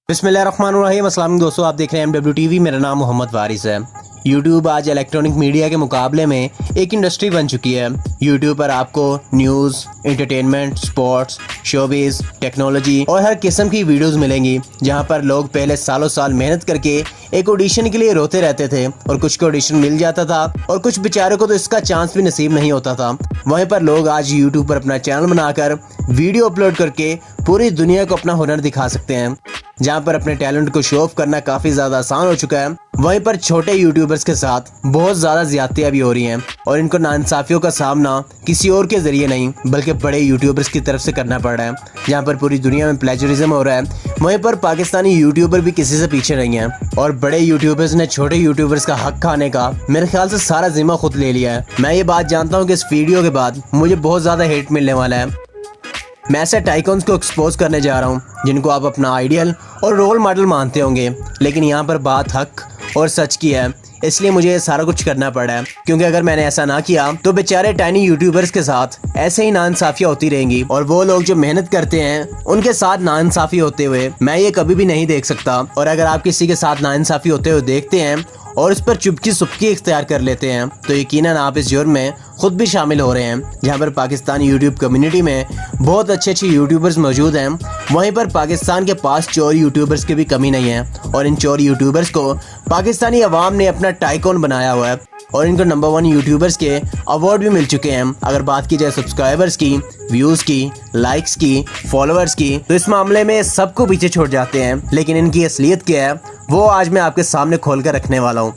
बिस्मिल्लाहिर्रहमानिर्रहीम। अस्सलाम दोस्तों, आप देख रहे हैं MWTV। मेरा नाम मोहम्मद वारिस है। यूट्यूब आज इलेक्ट्रॉनिक मीडिया के मुकाबले में एक इंडस्ट्री बन चुकी है। यूट्यूब पर आपको news, entertainment, sports, showbiz, technology और हर किस्म की वीडियोस मिलेंगी, जहां पर लोग पहले सालों साल मेहनत करके एक ऑडिशन के लिए रोते रहते थे और कुछ को ऑडिशन मिल जाता था और कुछ बेचारों को तो इसका चांस भी नसीब नहीं होता था। वहीं पर लोग आज यूट्यूब पर अपना चैनल बनाकर वीडियो अपलोड करके पूरी दुनिया को अपना हुनर दिखा सकते हैं, जहां पर अपने टैलेंट को शो ऑफ करना काफी ज्यादा आसान हो चुका है। वहीं पर छोटे यूट्यूबर्स के साथ बहुत ज्यादा ज्यादतियां भी हो रही हैं और इनको नाइंसाफियों का सामना किसी और के जरिए नहीं बल्कि बड़े यूट्यूबर्स की तरफ से करना पड़ रहा है, जहां पर पूरी दुनिया में प्लेजरिज्म हो रहा है। वहीं पर पाकिस्तानी यूट्यूबर भी किसी से पीछे नहीं है और बड़े यूट्यूबर्स ने छोटे यूट्यूबर्स का हक खाने का मेरे ख्याल से सारा जिम्मा खुद ले लिया है। मैं ये बात जानता हूँ कि इस वीडियो के बाद मुझे बहुत ज्यादा हेट मिलने वाला है। मैं ऐसे टाइकॉन्स को एक्सपोज करने जा रहा हूँ जिनको आप अपना आइडियल और रोल मॉडल मानते होंगे, लेकिन यहाँ पर बात हक और सच की है, इसलिए मुझे ये सारा कुछ करना पड़ा है। क्योंकि अगर मैंने ऐसा ना किया तो बेचारे टाइनी यूट्यूबर्स के साथ ऐसे ही नाइंसाफियां होती रहेंगी और वो लोग जो मेहनत करते हैं उनके साथ नाइंसाफी होते हुए मैं ये कभी भी नहीं देख सकता। और अगर आप किसी के साथ नाइंसाफी होते हुए देखते हैं और इस पर चुपकी सुपकी इख्तियार कर लेते हैं तो यकीनन आप इस जुर्म में खुद भी शामिल हो रहे हैं। जहां पर पाकिस्तानी यूट्यूब कम्युनिटी में बहुत अच्छे यूट्यूबर्स मौजूद हैं, वहीं पर पाकिस्तान के पास चोर यूट्यूबर्स की भी कमी नहीं है और इन चोर यूट्यूबर्स को पाकिस्तानी अवाम ने अपना टाइकॉन बनाया हुआ है और इनको नंबर 1 यूट्यूबर्स के अवार्ड भी मिल चुके हैं। अगर बात की जाए सब्सक्राइबर्स की, व्यूज़ की, लाइक्स की, फॉलोअर्स की, तो इस मामले में सबको पीछे छोड़ जाते हैं। लेकिन इनकी असलियत क्या है वो आज मैं आपके सामने खोल कर रखने वाला हूँ।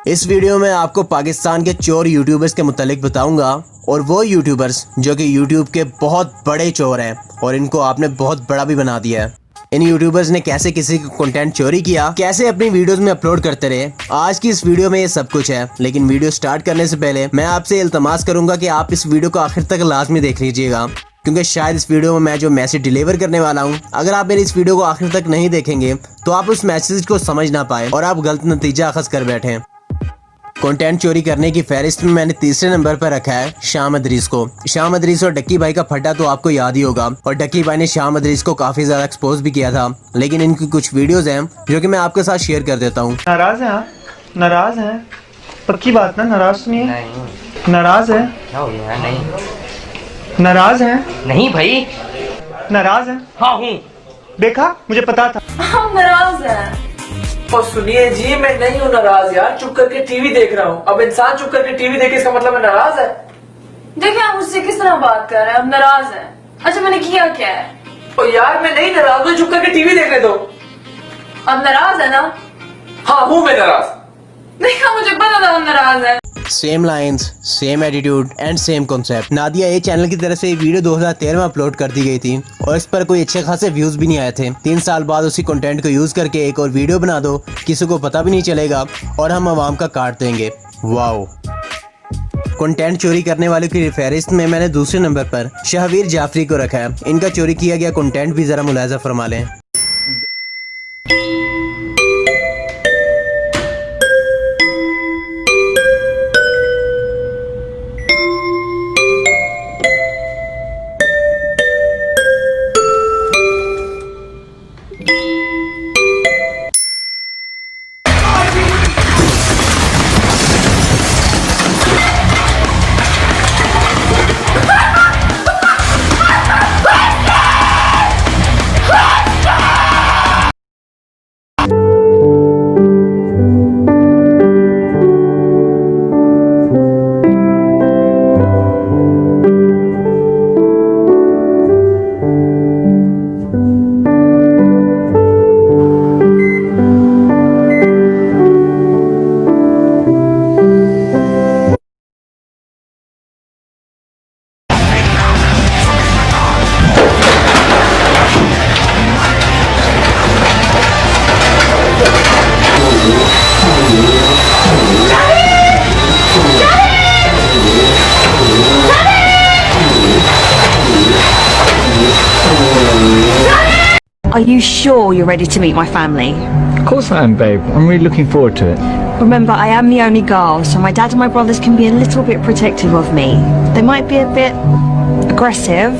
इस वीडियो में आपको पाकिस्तान के चोर यूट्यूबर्स के मुतालिक बताऊंगा और वो यूट्यूबर्स जो कि यूट्यूब के बहुत बड़े चोर हैं और इनको आपने बहुत बड़ा भी बना दिया है। इन यूट्यूबर्स ने कैसे किसी का कंटेंट चोरी किया, कैसे अपनी वीडियोस में अपलोड करते रहे, आज की इस वीडियो में ये सब कुछ है। लेकिन वीडियो स्टार्ट करने से पहले मैं आपसे इल्तमास करूंगा कि आप इस वीडियो को आखिर तक लाजमी देख लीजिएगा, क्योंकि शायद इस वीडियो में मैं जो मैसेज डिलीवर करने वाला हूँ, अगर आप मेरी इस वीडियो को आखिर तक नहीं देखेंगे तो आप उस मैसेज को समझ ना पाए और आप गलत नतीजा अखज़ कर बैठे। कंटेंट चोरी करने की फहरिस्त में मैंने तीसरे नंबर पर रखा है शाम अदरीस को। शाम अदरीस और डक्की भाई का फटा तो आपको याद ही होगा और डक्की भाई ने शाम अदरीस को काफी ज्यादा एक्सपोज भी किया था। लेकिन इनकी कुछ वीडियोस हैं जो कि मैं आपके साथ शेयर कर देता हूँ। नाराज है? नाराज है? पक्की बात ना, नाराज नहीं है? नाराज है? नहीं। नाराज है? नहीं भाई। नाराज है? हाँ हूँ। देखा, मुझे पता था। हाँ नाराज है। और सुनिए जी, मैं नहीं हूँ नाराज यार, चुप करके टीवी देख रहा हूँ। अब इंसान चुप करके टीवी देखे इसका मतलब है नाराज है? देखिए आप मुझसे किस तरह बात कर रहे हैं, अब नाराज है। अच्छा मैंने किया क्या है? ओ यार मैं नहीं नाराज हूँ, चुप करके टीवी देखने दो। अब नाराज है ना? हाँ हूँ मैं नाराज। देखा, मुझे पता था हम नाराज है। Same lines, same attitude and same concept. Nadia ये चैनल की तरफ से वीडियो 2013 में अपलोड कर दी गई थी और इस पर कोई अच्छे खासे व्यूज भी नहीं आए थे। 3 साल बाद उसी कंटेंट को यूज करके एक और वीडियो बना दो, किसी को पता भी नहीं चलेगा और हम आवाम का काट देंगे। वाओ। कंटेंट चोरी करने वालों की फहरिस्त में मैंने दूसरे नंबर पर शाहवीर जाफरी को रखा है। इनका चोरी किया गया कंटेंट भी जरा मुलाहिजा फरमा लें। Are you sure you're ready to meet my family? Of course I am, babe. I'm really looking forward to it. Remember, I am the only girl, so my dad and my brothers can be a little bit protective of me. They might be a bit aggressive,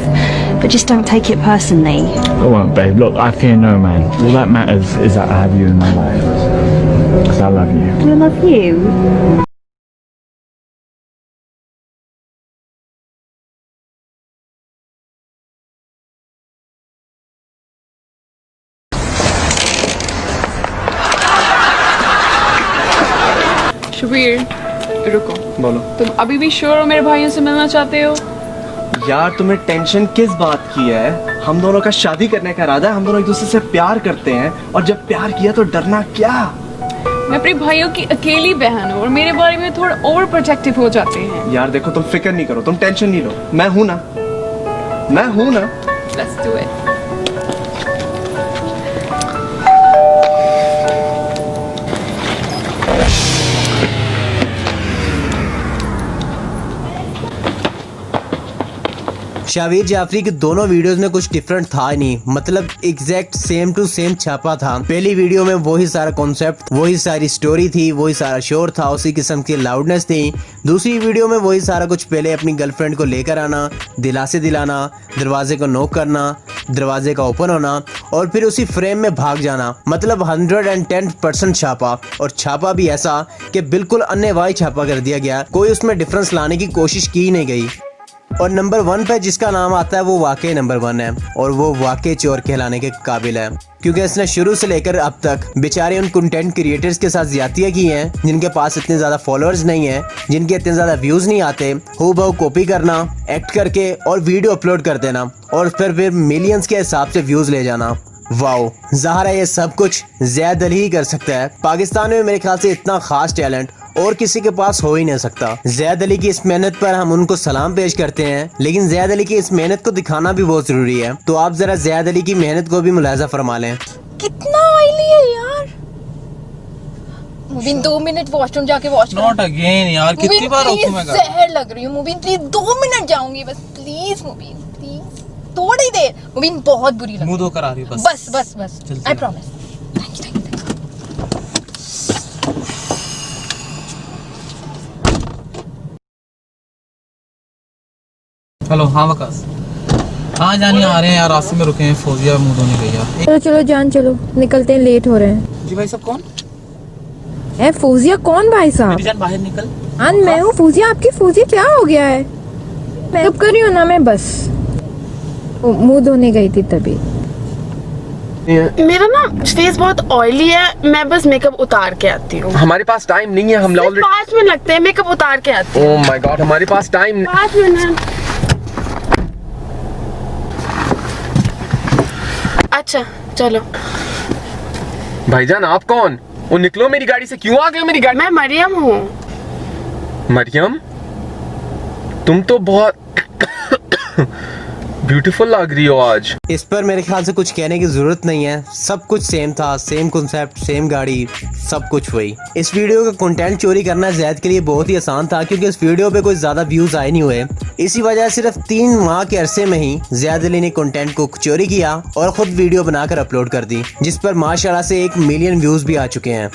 but just don't take it personally. I won't, babe. Look, I fear no man. All that matters is that I have you in my life. Because I love you. Do I love you? Shabir रुको, बोलो। तुम अभी भी sure हो मेरे भाइयों से मिलना चाहते हो? यार तुम्हें टेंशन किस बात की है? हम दोनों का शादी करने का इरादा है, हम दोनों एक दूसरे से प्यार करते हैं और जब प्यार किया तो डरना क्या? मैं अपने भाइयों की अकेली बहन हूँ और मेरे बारे में थोड़ा ओवर प्रोटेक्टिव हो जाते हैं। यार देखो तुम फिक्र नहीं करो, तुम टेंशन नहीं लो, मैं हूं ना, मैं हूं ना। Let's do it. Shavir Jafri के दोनों वीडियोस में कुछ डिफरेंट था ही नहीं, मतलब एग्जैक्ट सेम टू सेम छापा था। पहली वीडियो में वही सारा कॉन्सेप्ट, वही सारी स्टोरी थी, वही सारा शोर था, उसी किस्म की लाउडनेस थी। दूसरी वीडियो में वही सारा कुछ, पहले अपनी गर्लफ्रेंड को लेकर आना, दिलासे दिलाना, दरवाजे को नॉक करना, दरवाजे का ओपन होना और फिर उसी फ्रेम में भाग जाना। मतलब 110% छापा, और छापा भी ऐसा कि बिल्कुल अन्यवाही छापा कर दिया गया, कोई उसमें डिफरेंस लाने की कोशिश की नहीं गई। और नंबर 1 पे जिसका नाम आता है वो वाकई नंबर 1 है, और वो वाकई चोर कहलाने के काबिल है, क्योंकि इसने शुरू से लेकर अब तक बेचारे उन कंटेंट क्रिएटर्स के साथ ज्यादतियां की हैं जिनके पास इतने ज़्यादा फॉलोअर्स नहीं है, जिनके इतने ज़्यादा व्यूज़ नहीं आते। हूबहू कॉपी करना, एक्ट करके और वीडियो अपलोड कर देना और फिर मिलियंस के हिसाब से व्यूज़ ले जाना। वाओ, ज़ाहिर है ये सब कुछ ज़ैद अली ही कर सकता है। पाकिस्तान में मेरे ख्याल से इतना खास टैलेंट और किसी के पास हो ही नहीं सकता। ज़ैद अली की इस मेहनत पर हम उनको सलाम पेश करते हैं, लेकिन ज़ैद अली की इस मेहनत को दिखाना भी बहुत जरूरी है। तो आप जरा ज़ैद अली की मेहनत को भी मुलाजा फरमा लें। कितना ऑयली है यार। मुबीन 2 मिनट वॉशरूम जाके वॉश करो। नॉट अगेन यार, कितनी बार रोकूं मैं? जहर लग रही हूँ मुबीन, प्लीज 2 मिनट जाऊंगी बस, प्लीज मुबीन, प्लीज थोड़ी देर। मुबीन बहुत बुरी लग रही है, मुंह धोकर आ रही हूं बस बस बस, आई प्रॉमिस। हेलो, हाँ वकास, हाँ जानी आ रहे हैं यार, रास्ते में रुके हैं, फौजिया मुंह धोने गई यार। चलो चलो जान, चलो निकलते हैं, लेट हो रहे हैं। जी भाई साहब कौन है? फौजिया कौन भाई साहब? मेरी जान बाहर निकल। हाँ मैं हूँ फौजिया, आपकी फौजिया क्या हो गया है? मैं अब कर रही हूँ ना, मैं बस मुंह धोने गई थी तभी। मेरा ना फेस बहुत ऑयली है, मैं बस मेकअप उतार के आती हूँ। हमारे पास टाइम नहीं है, हम ऑलरेडी 5 मिनट लगते हैं, मेकअप उतार के आती हूँ। ओह माय गॉड, हमारे पास टाइम 5 मिनट। अच्छा चलो। भाईजान आप कौन? वो निकलो मेरी गाड़ी से, क्यों आ गए मेरी गाड़ी? मैं मरियम हूँ। मरियम, तुम तो बहुत ब्यूटीफुल लग रही हो आज। इस पर मेरे ख्याल से कुछ कहने की जरूरत नहीं है, सब कुछ सेम था, सेम कॉन्सेप्ट, सेम गाड़ी, सब कुछ वही। इस वीडियो का कंटेंट चोरी करना ज़ैद के लिए बहुत ही आसान था, क्योंकि इस वीडियो पे कोई ज़्यादा व्यूज़ आए नहीं हुए। इसी वजह सिर्फ 3 माह के अरसे में ही ज़ैद अली ने कंटेंट को चोरी किया और ख़ुद वीडियो बनाकर अपलोड कर दी, जिस पर माशाल्लाह से 1 मिलियन व्यूज़ भी आ चुके हैं।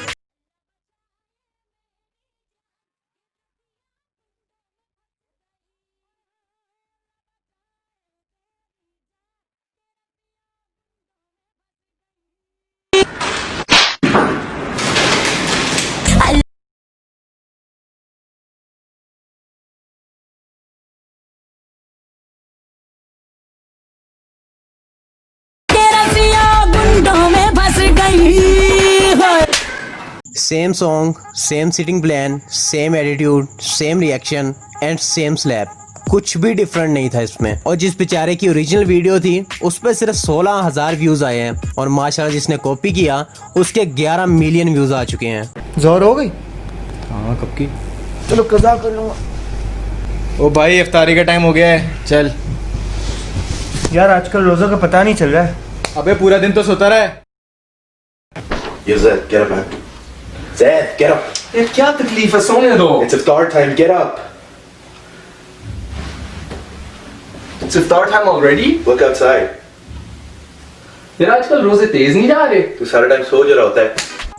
Same song, same sitting plan, same attitude, same reaction and same slap, कुछ भी डिफरेंट नहीं था इसमें। और जिस बेचारे की ओरिजिनल वीडियो थी उस पर सिर्फ 16,000 व्यूज आए हैं, और माशाल्लाह जिसने कॉपी किया उसके 11 मिलियन व्यूज आ चुके हैं। जोर हो गई? हाँ कब की? चलो कज़ा कर लूँगा। ओ भाई इफ्तारी का टाइम हो गया है, चल। यार आजकल रोज़ों का पता नहीं चल रहा है। अबे पूरा दिन तो सोता रहा है। Zed, get up, man. Zed, get up. ये क्या तकलीफ है, सोने दो। It's iftar time. Get up. It's iftar time already? Look outside. यार आजकल रोजे तेज नहीं जा रहे। तू सारा टाइम सो जरा होता है।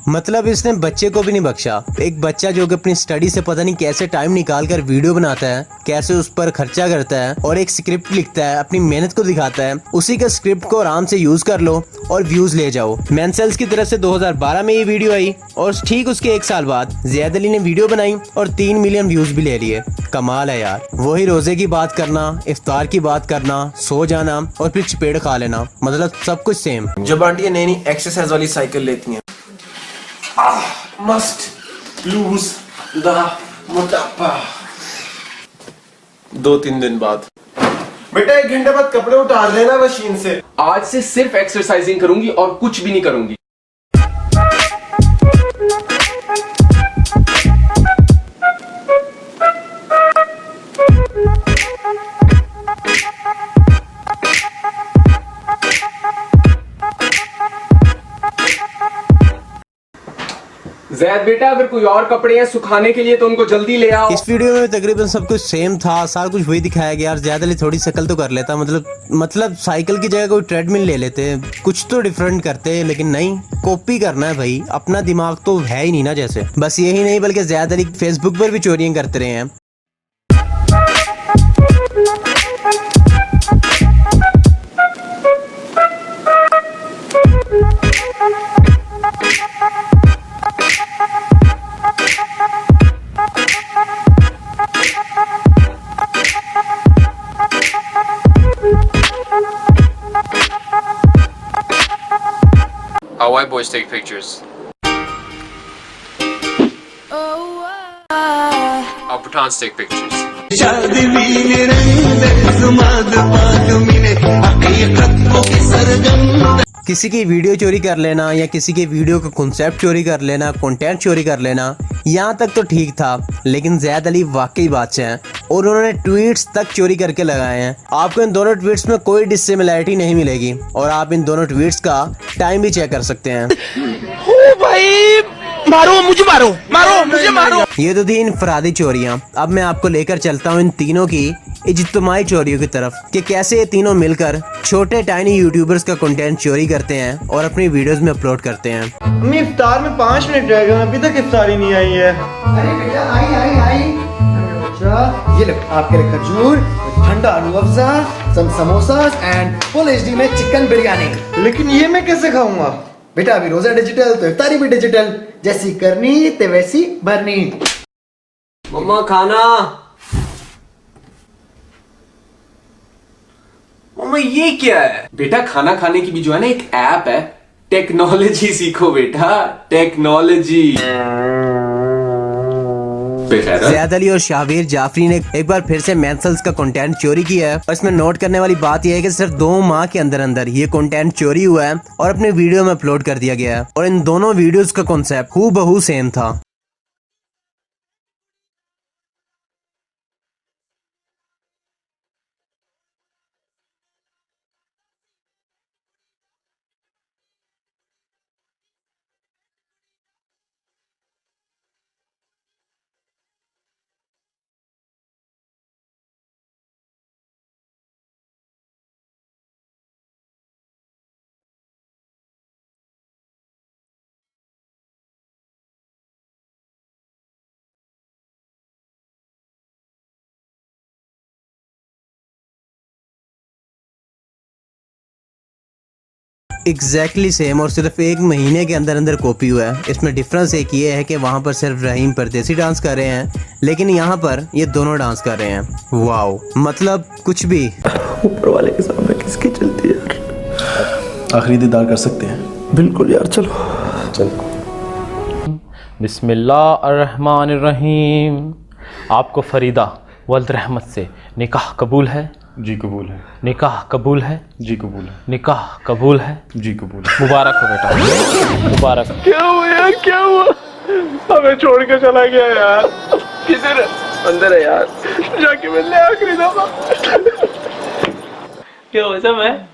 मतलब इसने बच्चे को भी नहीं बख्शा। एक बच्चा जो कि अपनी स्टडी से पता नहीं कैसे टाइम निकाल कर वीडियो बनाता है, कैसे उस पर खर्चा करता है और एक स्क्रिप्ट लिखता है, अपनी मेहनत को दिखाता है। उसी का स्क्रिप्ट को आराम से यूज कर लो और व्यूज ले जाओ। मैनसेल्स की तरफ से 2012 में ये वीडियो आई और ठीक उसके 1 साल बाद ज़ैद अली ने वीडियो बनाई और 3 मिलियन व्यूज भी ले लिए। कमाल है यार। वही रोजे की बात करना, इफ्तार की बात करना, सो जाना और फिर चपेट खा लेना, मतलब सब कुछ सेम। जब आंटी नई नई एक्सरसाइज वाली साइकिल लेती हैं, मस्ट लूज द मोटापा। 2-3 दिन बाद बेटा 1 घंटे बाद कपड़े उतार लेना मशीन से। आज से सिर्फ एक्सरसाइजिंग करूंगी और कुछ भी नहीं करूंगी। जैद बेटा अगर कोई और कपड़े हैं सुखाने के लिए तो उनको जल्दी ले आओ। इस वीडियो में तकरीबन सब कुछ सेम था, सारा कुछ वही दिखाया गया। यार ज़्यादा थोड़ी शक्ल तो कर लेता, मतलब साइकिल की जगह कोई ट्रेडमिल ले लेते, कुछ तो डिफरेंट करते, लेकिन नहीं, कॉपी करना है भाई। अपना दिमाग तो है ही नहीं ना जैसे। बस यही नहीं बल्कि ज़्यादा फेसबुक पर भी चोरियां करते रहे हैं। How white boys take pictures. How Pathans take pictures. किसी की वीडियो चोरी कर लेना या किसी के वीडियो का कॉन्सेप्ट चोरी कर लेना, कंटेंट चोरी कर लेना, यहाँ तक तो ठीक था। लेकिन ज़ैद अली वाकई बादशाह हैं और उन्होंने ट्वीट्स तक चोरी करके लगाए हैं। आपको इन दोनों ट्वीट्स में कोई डिसिमिलैरिटी नहीं मिलेगी और आप इन दोनों ट्वीट्स का टाइम भी चेक कर सकते हैं। ओ भाई मारो मुझे, मारो मुझे, मारो। ये तो थी इनफरादी चोरियां। अब मैं आपको लेकर चलता हूँ इन तीनों की इज्तिमाई चोरियों की तरफ कि कैसे ये तीनों मिलकर छोटे टाइनी यूट्यूबर्स का कंटेंट चोरी करते हैं और अपनी वीडियोस में अपलोड करते हैं। अम्मी इफ्तार में 5 मिनट रह गए, अभी तक इफ्तारी नहीं आई है। अरे बेटा आई। अच्छा ये लो आपके लिए खजूर, ठंडा आलू अफजा, सम समोसास एंड फुल एचडी में चिकन बिरयानी। लेकिन ये मैं कैसे खाऊंगा? बेटा अभी रोजा डिजिटल तो इफ्तारी भी डिजिटल, जैसी करनी ते वैसी भरनी। मम्मा खाना। मम्मा ये क्या है? बेटा खाना खाने की भी जो है ना एक ऐप है, टेक्नोलॉजी सीखो बेटा, टेक्नोलॉजी। ज़ैद अली और शाहवीर जाफरी ने एक बार फिर से मैनसेल्स का कंटेंट चोरी किया है और इसमें नोट करने वाली बात यह है कि सिर्फ 2 माह के अंदर अंदर ये कंटेंट चोरी हुआ है और अपने वीडियो में अपलोड कर दिया गया है और इन दोनों वीडियोस का कॉन्सेप्ट हूबहू सेम था। एग्जैक्टली सेम और सिर्फ 1 महीने के अंदर अंदर कॉपी हुआ है। इसमें डिफरेंस एक ये है कि वहाँ पर सिर्फ रहीम परदेसी डांस कर रहे हैं, लेकिन यहाँ पर ये दोनों डांस कर रहे हैं। वाओ, मतलब कुछ भी। ऊपर वाले के सामने किसकी चलती है यार? आखिरी दीदार कर सकते हैं? बिल्कुल यार, चलो। बिस्मिल्लाहिर्रहमानिर्रहीम। आपको फरीदा वल्द रहमत से निकाह कबूल है? जी कबूल है। निकाह कबूल है? जी कबूल है। निकाह कबूल है? जी कबूल है। मुबारक हो बेटा, मुबारक। क्या हुआ यार, क्या हुआ? हमें छोड़ के चला गया यार। किधर? अंदर है यार, जाके मिल ले आखिरी दफा। क्या हुआ सब है?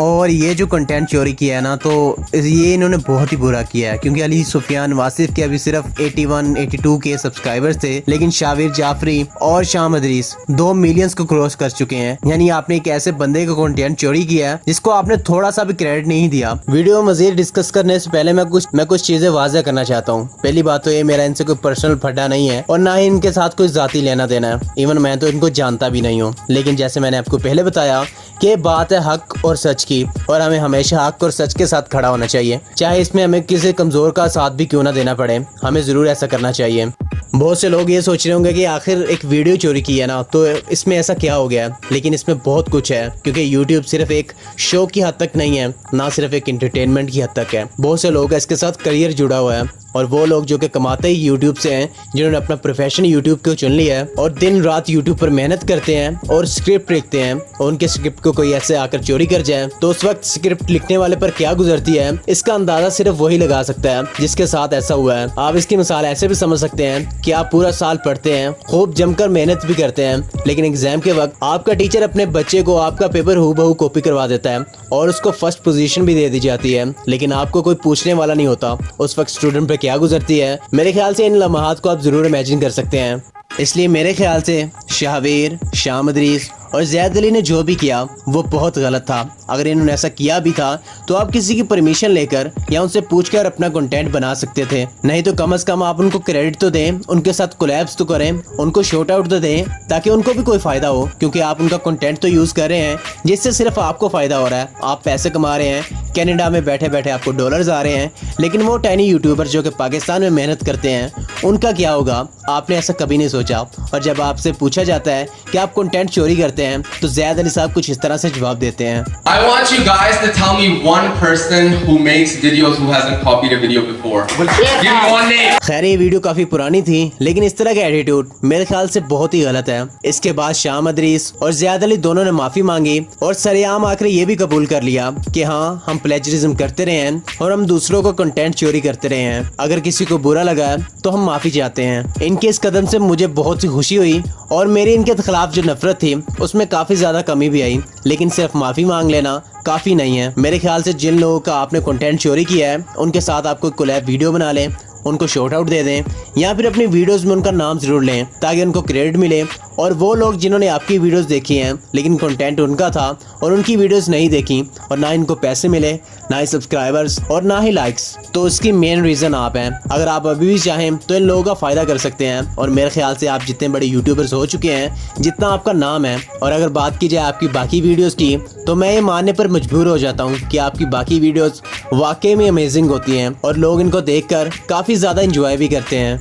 और ये जो कंटेंट चोरी किया है ना, तो ये इन्होंने बहुत ही बुरा किया है, क्योंकि अली सुफियान वासिफ के अभी सिर्फ 81-82 के सब्सक्राइबर्स थे, लेकिन शाविर जाफरी और शाह मदरीस 2 मिलियंस को क्रॉस कर चुके हैं। यानी आपने एक ऐसे बंदे का कंटेंट चोरी किया है जिसको आपने थोड़ा सा भी क्रेडिट नहीं दिया। वीडियो मजीद डिस्कस करने से पहले मैं कुछ चीजें वाज़ेह करना चाहता हूँ। पहली बात तो ये, मेरा इनसे कोई पर्सनल फड्डा नहीं है और ना ही इनके साथ कोई जाती लेना देना है। इवन मैं तो इनको जानता भी नहीं हूँ, लेकिन जैसे मैंने आपको पहले बताया कि बात है हक और सच की, और हमें हमेशा हक और सच के साथ खड़ा होना चाहिए, चाहे इसमें हमें किसी कमजोर का साथ भी क्यों ना देना पड़े, हमें जरूर ऐसा करना चाहिए। बहुत से लोग ये सोच रहे होंगे कि आखिर एक वीडियो चोरी की है ना, तो इसमें ऐसा क्या हो गया है, लेकिन इसमें बहुत कुछ है, क्योंकि YouTube सिर्फ एक शो की हद तक नहीं है, ना सिर्फ एक एंटरटेनमेंट की हद तक है। बहुत से लोग का इसके साथ करियर जुड़ा हुआ है, और वो लोग जो कि कमाते ही YouTube से हैं, जिन्होंने अपना प्रोफेशन YouTube को चुन लिया है और दिन रात YouTube पर मेहनत करते हैं और स्क्रिप्ट लिखते हैं, और उनके स्क्रिप्ट को कोई ऐसे आकर चोरी कर जाए तो उस वक्त स्क्रिप्ट लिखने वाले पर क्या गुजरती है, इसका अंदाजा सिर्फ वही लगा सकता है जिसके साथ ऐसा हुआ है। आप इसकी मिसाल ऐसे भी समझ सकते हैं कि आप पूरा साल पढ़ते हैं, खूब जमकर मेहनत भी करते हैं, लेकिन एग्जाम के वक्त आपका टीचर अपने बच्चे को आपका पेपर हूबहू कॉपी करवा देता है और उसको फर्स्ट पोजीशन भी दे दी जाती है, लेकिन आपको कोई पूछने वाला नहीं होता उस वक्त स्टूडेंट पे क्या गुजरती है। मेरे ख्याल से इन लम्हात को आप जरूर इमेजिन कर सकते हैं। इसलिए मेरे ख्याल से शाहवीर, शाह मदरीस और ज़ैद अली ने जो भी किया वो बहुत गलत था। अगर इन्होंने ऐसा किया भी था तो आप किसी की परमिशन लेकर या उनसे पूछकर अपना कंटेंट बना सकते थे, नहीं तो कम से कम आप उनको क्रेडिट तो दें, उनके साथ कोलैब्स तो करें, उनको शॉट आउट तो दें, ताकि उनको भी कोई फ़ायदा हो, क्योंकि आप उनका कंटेंट तो यूज़ कर रहे हैं जिससे सिर्फ आपको फ़ायदा हो रहा है, आप पैसे कमा रहे हैं, कनाडा में बैठे बैठे आपको डॉलर्स आ रहे हैं, लेकिन वो टाइनी यूट्यूबर जो कि पाकिस्तान में मेहनत करते हैं उनका क्या होगा, आपने ऐसा कभी नहीं सोचा। और जब आपसे पूछा जाता है कि आप कंटेंट चोरी करते हैं तो ज़ैद अली साहब कुछ इस तरह से जवाब देते हैं। I want you guys to tell me one person who makes videos who hasn't copied a video before. Give me one name. खैर ये वीडियो काफी पुरानी थी, लेकिन इस तरह का एटीट्यूड मेरे ख्याल से बहुत ही गलत है। इसके बाद शाह मदरीस और ज़ैद अली दोनों ने माफी मांगी और सरेआम आकर ये भी कबूल कर लिया कि हाँ, हम प्लेजरिज्म करते रहे हैं और हम दूसरों को कंटेंट चोरी करते रहे हैं। अगर किसी को बुरा लगा तो हम माफी चाहते हैं। इनके इस कदम से मुझे बहुत सी खुशी हुई और मेरी इनके खिलाफ जो नफरत थी उसमें काफी ज्यादा कमी भी आई, लेकिन सिर्फ माफी मांग लेना काफी नहीं है। मेरे ख्याल से जिन लोगों का आपने कंटेंट चोरी किया है उनके साथ आप कोई कोलैब वीडियो बना लें, उनको शॉर्ट आउट दे दें, या फिर अपनी वीडियोस में उनका नाम जरूर लें ताकि उनको क्रेडिट मिले। और वो लोग जिन्होंने आपकी वीडियोस देखी हैं लेकिन कंटेंट उनका था और उनकी वीडियोस नहीं देखी और ना इनको पैसे मिले, ना ही सब्सक्राइबर्स और ना ही लाइक्स, तो इसकी मेन रीज़न आप हैं। अगर आप अभी भी चाहें तो इन लोगों का फ़ायदा कर सकते हैं। और मेरे ख्याल से आप जितने बड़े यूट्यूबर्स हो चुके हैं, जितना आपका नाम है, और अगर बात की जाए आपकी बाकी वीडियोज़ की, तो मैं ये मानने पर मजबूर हो जाता हूँ कि आपकी बाकी वीडियोज़ वाकई में अमेजिंग होती हैं और लोग इनको देख कर काफ़ी ज़्यादा इंजॉय भी करते हैं।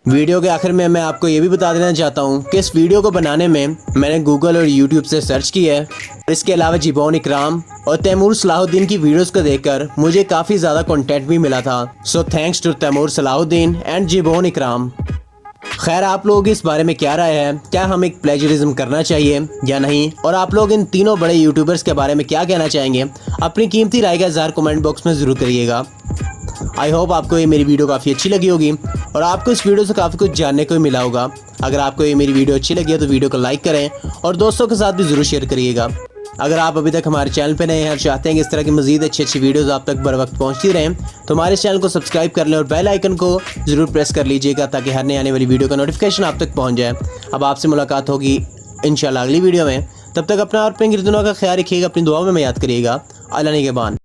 वीडियो के आखिर में मैं आपको ये भी बता देना चाहता हूँ कि इस वीडियो को बनाने में मैंने गूगल और यूट्यूब से सर्च किया है। इसके अलावा जिबोन इकराम और तैमूर सलाहुद्दीन की वीडियोस को देखकर मुझे काफ़ी ज़्यादा कंटेंट भी मिला था। So thanks to Taimur Salahuddin and Jibon Ikram. खैर, आप लोग इस बारे में क्या राय है? क्या हम एक प्लेजरिज्म करना चाहिए या नहीं? और आप लोग इन तीनों बड़े यूट्यूबर्स के बारे में क्या कहना चाहेंगे? अपनी कीमती राय का इज़हार कमेंट बॉक्स में ज़रूर करिएगा। आई होप आपको ये मेरी वीडियो काफ़ी अच्छी लगी होगी और आपको इस वीडियो से काफ़ी कुछ जानने को मिला होगा। अगर आपको ये मेरी वीडियो अच्छी लगी है तो वीडियो को लाइक करें और दोस्तों के साथ भी ज़रूर शेयर करिएगा। अगर आप अभी तक हमारे चैनल पर नए हैं और चाहते हैं कि इस तरह की मज़ीद अच्छी वीडियोज़ आप तक बर वक्त पहुँचती रहें, तो हमारे चैनल को सब्सक्राइब कर लें और बेल आइकन को ज़रूर प्रेस कर लीजिएगा ताकि हर नई आने वाली वीडियो का नोटिफिकेशन आप तक पहुँच जाए। अब आपसे मुलाकात होगी इंशाल्लाह अगली वीडियो में। तब तक अपना और अपने गिरदनों का ख्याल रखिएगा, अपनी दुआओं में याद करिएगा। अल्लाह निगहबान।